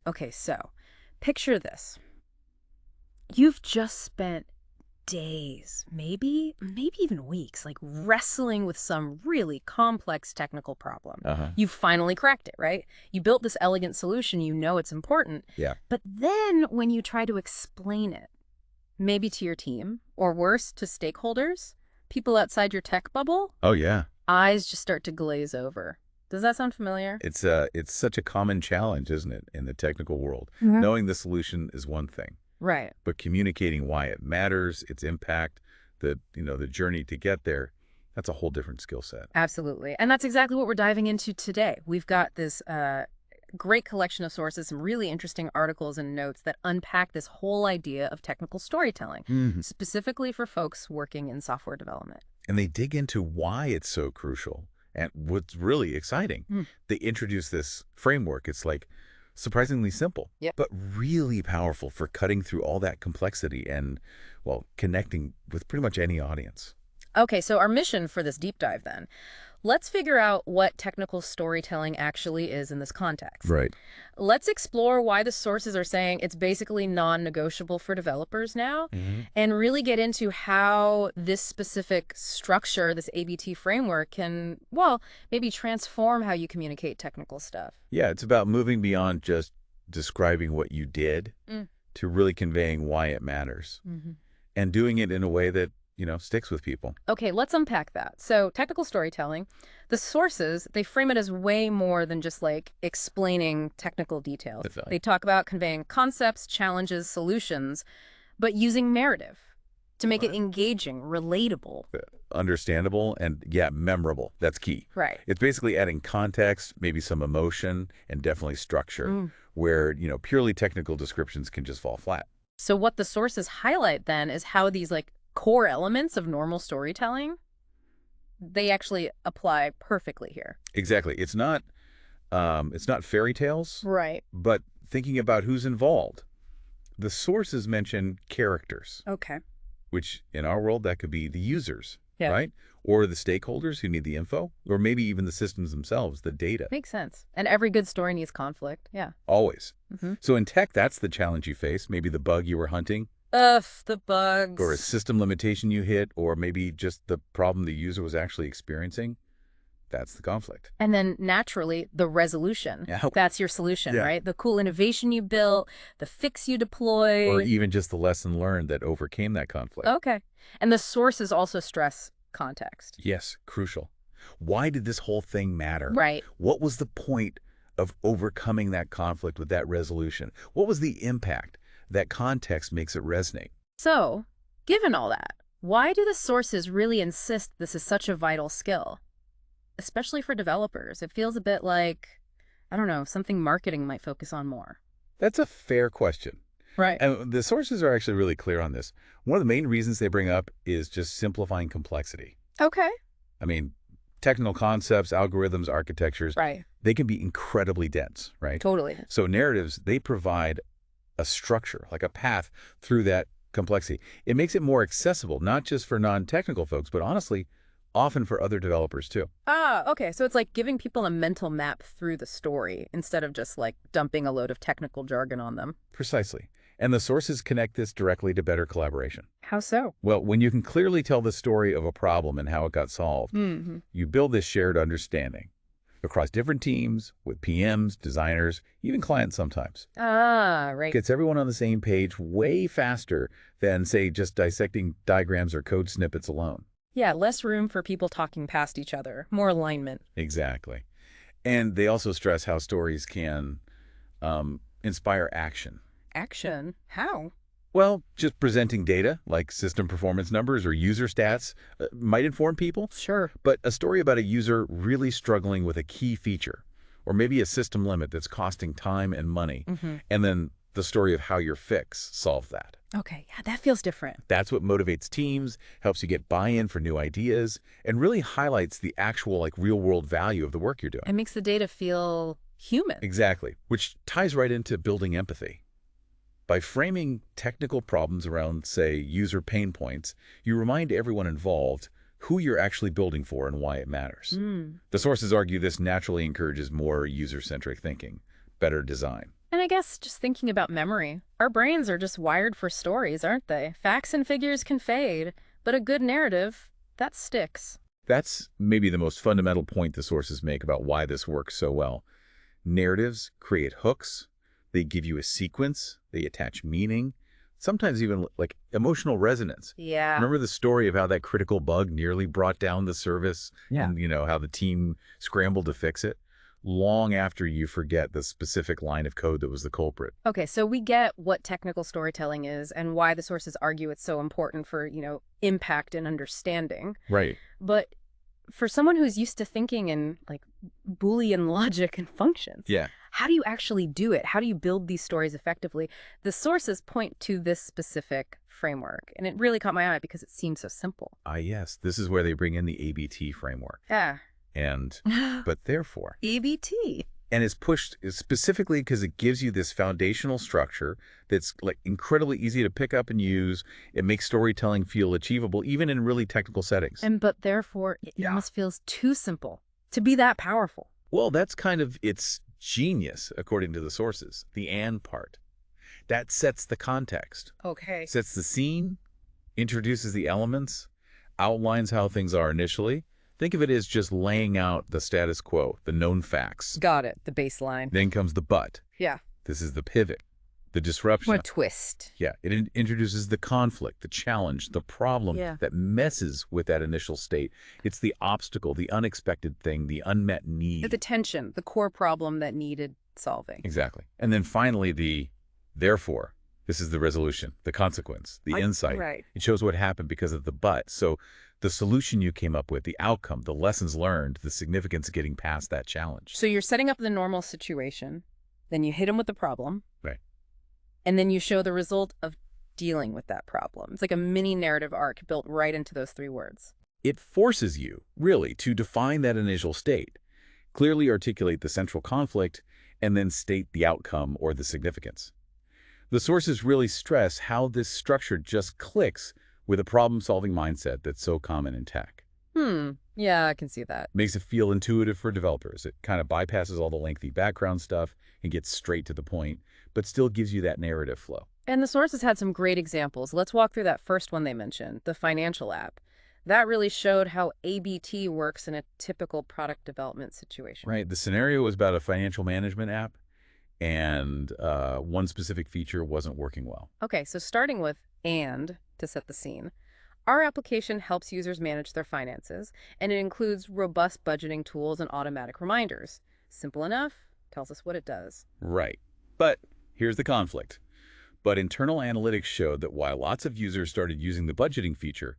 Okay, so picture this. You've just spent days, maybe even weeks, like wrestling with some really complex technical problem. Uh-huh. You finally cracked it, right? You built this elegant solution, you know it's important. Yeah. But then when you try to explain it, maybe to your team, or worse, to stakeholders, people outside your tech bubble, Oh, yeah. eyes just start to glaze over. Does that sound familiar? It's such a common challenge, isn't it, in the technical world? Mhm. Knowing the solution is one thing, Right. but communicating why it matters, its impact, the journey to get there, that's a whole different skill set. Absolutely. And that's exactly what we're diving into today. We've got this great collection of sources, some really interesting articles and notes that unpack this whole idea of technical storytelling, Mhm. specifically for folks working in software development. And they dig into why it's so crucial and what's really exciting. Mm. They introduce this framework. It's like surprisingly simple, Yep. but really powerful for cutting through all that complexity and, well, connecting with pretty much any audience. Okay, so our mission for this deep dive then. Let's figure out what technical storytelling actually is in this context. Right. Let's explore why the sources are saying it's basically non-negotiable for developers now, Hmm. and really get into how this specific structure, this ABT framework can, well, maybe transform how you communicate technical stuff. Yeah, it's about moving beyond just describing what you did Mm. to really conveying why it matters Hmm. and doing it in a way that, sticks with people. Okay, let's unpack that. So, technical storytelling, the sources, they frame it as way more than just like explaining technical details. Definitely. They talk about conveying concepts, challenges, solutions, but using narrative to make it Right. engaging, relatable. Understandable and, yeah, memorable. That's key. Right. It's basically adding context, maybe some emotion, and definitely structure, Mm. where, purely technical descriptions can just fall flat. So, what the sources highlight then is how these like core elements of normal storytelling, they actually apply perfectly here. Exactly. It's not fairy tales, Right. but thinking about who's involved. The sources mention characters, Okay. which in our world, that could be the users, Yeah. right? Or the stakeholders who need the info, or maybe even the systems themselves, the data. Makes sense. And every good story needs conflict. Yeah. Always. Hmm. So in tech, that's the challenge you face, maybe the bug you were hunting, Ugh, the or a bugs. system limitation you hit, or maybe just the problem the user was actually experiencing. That's the conflict. And then naturally, the resolution. Yeah. That's your solution, Yeah. right? The cool innovation you built, the fix you Or deploy. even just the lesson learned that overcame that conflict. Okay. And the sources also stress context. Yes, crucial. Why did this whole thing matter? Right. What was the point of overcoming that conflict with that resolution? What was the impact? That context makes it resonate. So, given all that, why do the sources really insist this is such a vital skill? Especially for developers. It feels a bit like, I don't know, something marketing might focus on more. That's a fair question. Right. And the sources are actually really clear on this. One of the main reasons they bring up is just simplifying complexity. Okay. I mean, technical concepts, algorithms, architectures, Right. they can be incredibly dense, right? Totally. So narratives, they provide a structure, like a path through that complexity. It makes it more accessible, not just for non-technical folks, but honestly, often for other developers too. Ah, okay. So it's like giving people a mental map through the story instead of just like dumping a load of technical jargon on them. Precisely. And the sources connect this directly to better collaboration. How so? Well, when you can clearly tell the story of a problem and how it got solved, Hmm. you build this shared understanding across different teams, with PMs, designers, even clients sometimes. Ah, right. Gets everyone on the same page way faster than, say, just dissecting diagrams or code snippets alone. Yeah, less room for people talking past each other, more alignment. Exactly. And they also stress how stories can inspire action. Action? How? Well, just presenting data, like system performance numbers or user stats, might inform people. Sure. But a story about a user really struggling with a key feature, or maybe a system limit that's costing time and money, Hmm. and then the story of how your fix solved that. Okay, yeah, that feels different. That's what motivates teams, helps you get buy-in for new ideas, and really highlights the actual, like, real-world value of the work you're doing. It makes the data feel human. Exactly, which ties right into building empathy. By framing technical problems around, say, user pain points, you remind everyone involved who you're actually building for and why it matters. Mm. The sources argue this naturally encourages more user-centric thinking, better design. And I guess just thinking about memory, our brains are just wired for stories, aren't they? Facts and figures can fade, but a good narrative, that sticks. That's maybe the most fundamental point the sources make about why this works so well. Narratives create hooks. They give you a sequence. They attach meaning, sometimes even like emotional resonance. Yeah. Remember the story of how that critical bug nearly brought down the service Yeah. and, how the team scrambled to fix it? Long after you forget the specific line of code that was the culprit. Okay, so we get what technical storytelling is and why the sources argue it's so important for, impact and understanding. Right. But for someone who's used to thinking in like Boolean logic and functions, Yeah. how do you actually do it? How do you build these stories effectively? The sources point to this specific framework, and it really caught my eye because it seems so simple. Yes. This is where they bring in the ABT framework. Yeah. And, but therefore, ABT. and it's pushed specifically because it gives you this foundational structure that's like incredibly easy to pick up and use. It makes storytelling feel achievable, even in really technical settings. And but therefore, it Yeah. almost feels too simple to be that powerful. Well, that's kind of its genius, according to the sources, the "and" part. That sets the context, Okay. sets the scene, introduces the elements, outlines how things are initially. Think of it as just laying out the status quo, the known facts. Got it. The baseline. Then comes the but. Yeah. This is the pivot, the disruption. What a twist. Yeah, it introduces the conflict, the challenge, the problem Yeah. that messes with that initial state. It's the obstacle, the unexpected thing, the unmet need. The tension, the core problem that needed solving. Exactly. And then finally, the therefore. This is the resolution, the consequence, the insight. Right. It shows what happened because of the but. So the solution you came up with, the outcome, the lessons learned, the significance of getting past that challenge. So you're setting up the normal situation, then you hit them with the problem. Right. And then you show the result of dealing with that problem. It's like a mini narrative arc built right into those three words. It forces you, really, to define that initial state, clearly articulate the central conflict, and then state the outcome or the significance. The sources really stress how this structure just clicks with a problem-solving mindset that's so common in tech. Yeah, I can see that. Makes it feel intuitive for developers. It kind of bypasses all the lengthy background stuff and gets straight to the point, but still gives you that narrative flow. And the sources had some great examples. Let's walk through that first one they mentioned, the financial app. That really showed how ABT works in a typical product development situation. Right. The scenario was about a financial management app, and one specific feature wasn't working well. Okay, so starting with "and" to set the scene. Our application helps users manage their finances, and it includes robust budgeting tools and automatic reminders. Simple enough, tells us what it does. Right. But here's the conflict. But internal analytics showed that while lots of users started using the budgeting feature,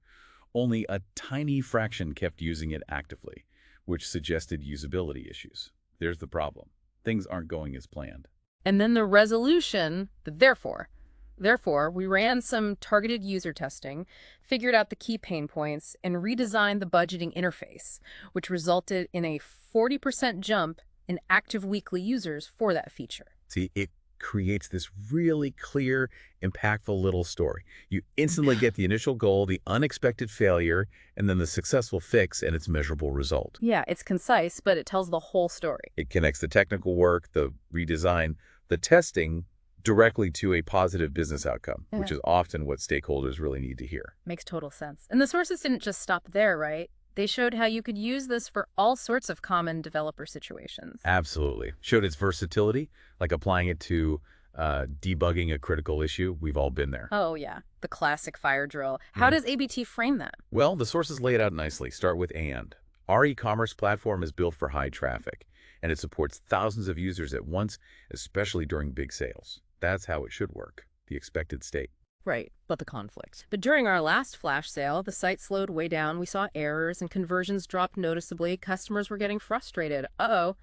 only a tiny fraction kept using it actively, which suggested usability issues. There's the problem. Things aren't going as planned. And then the resolution, the therefore. Therefore, we ran some targeted user testing, figured out the key pain points, and redesigned the budgeting interface, which resulted in a 40% jump in active weekly users for that feature. See, it creates this really clear, impactful little story. You instantly get the initial goal, the unexpected failure, and then the successful fix and its measurable result. Yeah, it's concise, but it tells the whole story. It connects the technical work, the redesign, the testing directly to a positive business outcome, which is often what stakeholders really need to hear. Makes total sense. And the sources didn't just stop there, right? They showed how you could use this for all sorts of common developer situations. Absolutely. Showed its versatility, like applying it to debugging a critical issue. We've all been there. Oh, yeah. The classic fire drill. How does ABT frame that? Well, the sources lay it out nicely. Start with "and." Our e-commerce platform is built for high traffic, and it supports thousands of users at once, especially during big sales. That's how it should work, the expected state. Right, but the conflict. But during our last flash sale, the site slowed way down. We saw errors and conversions dropped noticeably. Customers were getting frustrated. Uh-oh,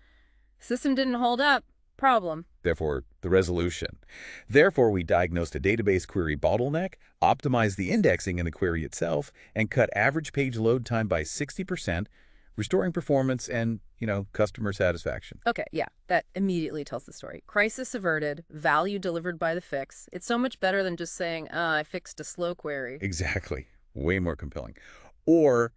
system didn't hold up. Problem. Therefore, the resolution. Therefore, we diagnosed a database query bottleneck, optimized the indexing in the query itself, and cut average page load time by 60%, restoring performance and, customer satisfaction. Okay, yeah, that immediately tells the story. Crisis averted, value delivered by the fix. It's so much better than just saying, I fixed a slow query. Exactly. Way more compelling. Or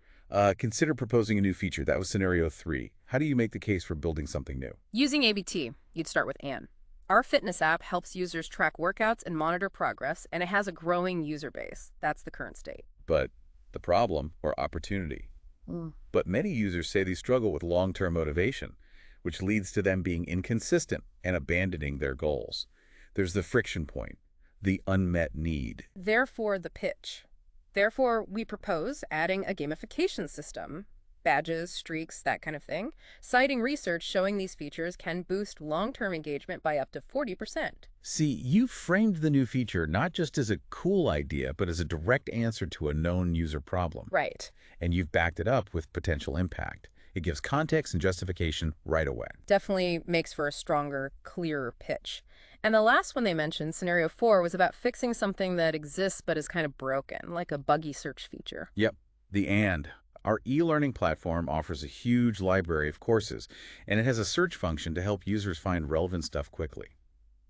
consider proposing a new feature. That was scenario 3. How do you make the case for building something new? Using ABT, you'd start with "and." Our fitness app helps users track workouts and monitor progress, and it has a growing user base. That's the current state. But the problem, or opportunity. Mm. But many users say they struggle with long-term motivation, which leads to them being inconsistent and abandoning their goals. There's the friction point, the unmet need. Therefore, the pitch. Therefore, we propose adding a gamification system, badges, streaks, that kind of thing, citing research showing these features can boost long-term engagement by up to 40%. See, you framed the new feature not just as a cool idea, but as a direct answer to a known user problem. Right. And you've backed it up with potential impact. It gives context and justification right away. Definitely makes for a stronger, clearer pitch. And the last one they mentioned, scenario 4, was about fixing something that exists but is kind of broken, like a buggy search feature. Yep, the and. Our e-learning platform offers a huge library of courses, and it has a search function to help users find relevant stuff quickly.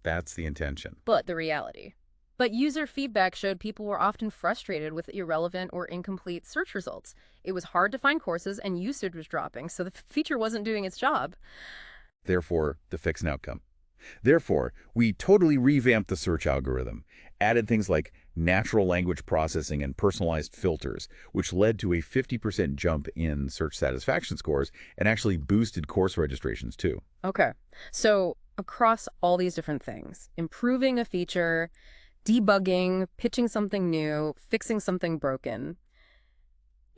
That's the intention. But the reality. But user feedback showed people were often frustrated with irrelevant or incomplete search results. It was hard to find courses and usage was dropping, so the feature wasn't doing its job. Therefore, the fix and outcome. Therefore, we totally revamped the search algorithm, added things like natural language processing and personalized filters, which led to a 50% jump in search satisfaction scores and actually boosted course registrations too. Okay. So across all these different things, improving a feature, debugging, pitching something new, fixing something broken,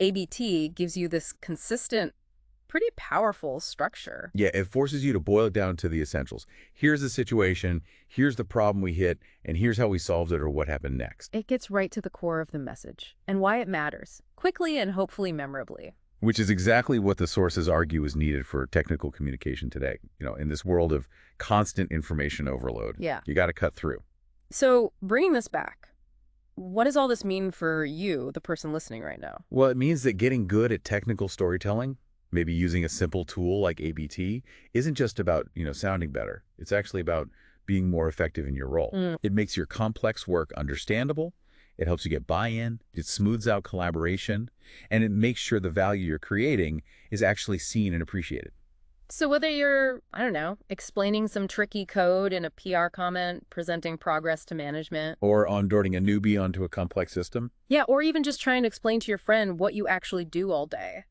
ABT gives you this consistent, pretty powerful structure. Yeah, it forces you to boil it down to the essentials. Here's the situation, here's the problem we hit, and here's how we solved it or what happened next. It gets right to the core of the message and why it matters, quickly and hopefully memorably. Which is exactly what the sources argue is needed for technical communication today. In this world of constant information overload, Yeah. you got to cut through. So bringing this back, what does all this mean for you, the person listening right now? Well, it means that getting good at technical storytelling, maybe using a simple tool like ABT, isn't just about, sounding better. It's actually about being more effective in your role. It makes your complex work understandable. It helps you get buy-in. It smooths out collaboration. And it makes sure the value you're creating is actually seen and appreciated. So whether you're, I don't know, explaining some tricky code in a PR comment, presenting progress to management, Or onboarding a newbie onto a complex system. yeah, or even just trying to explain to your friend what you actually do all day,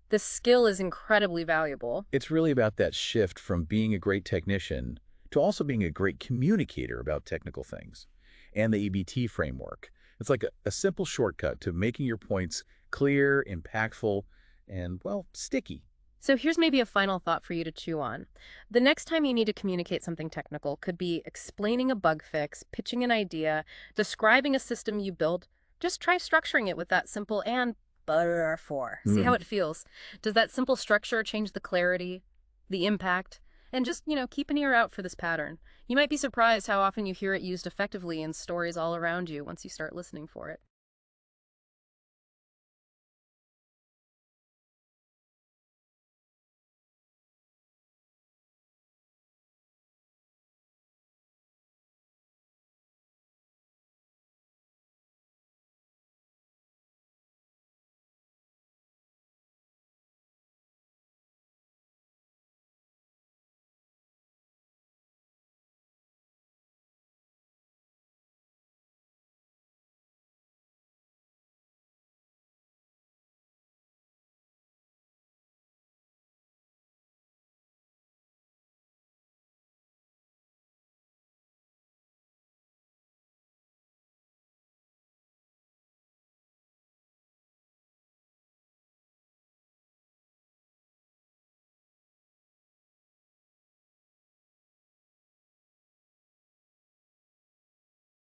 this skill is incredibly valuable. It's really about that shift from being a great technician to also being a great communicator about technical things. And the ABT framework. It's like a simple shortcut to making your points clear, impactful, and, well, sticky. So here's maybe a final thought for you to chew on. The next time you need to communicate something technical could be explaining a bug fix, pitching an idea, describing a system you built. Just try structuring it with that simple and butter for. See how it feels. Does that simple structure change the clarity, the impact? And just, keep an ear out for this pattern. You might be surprised how often you hear it used effectively in stories all around you once you start listening for it.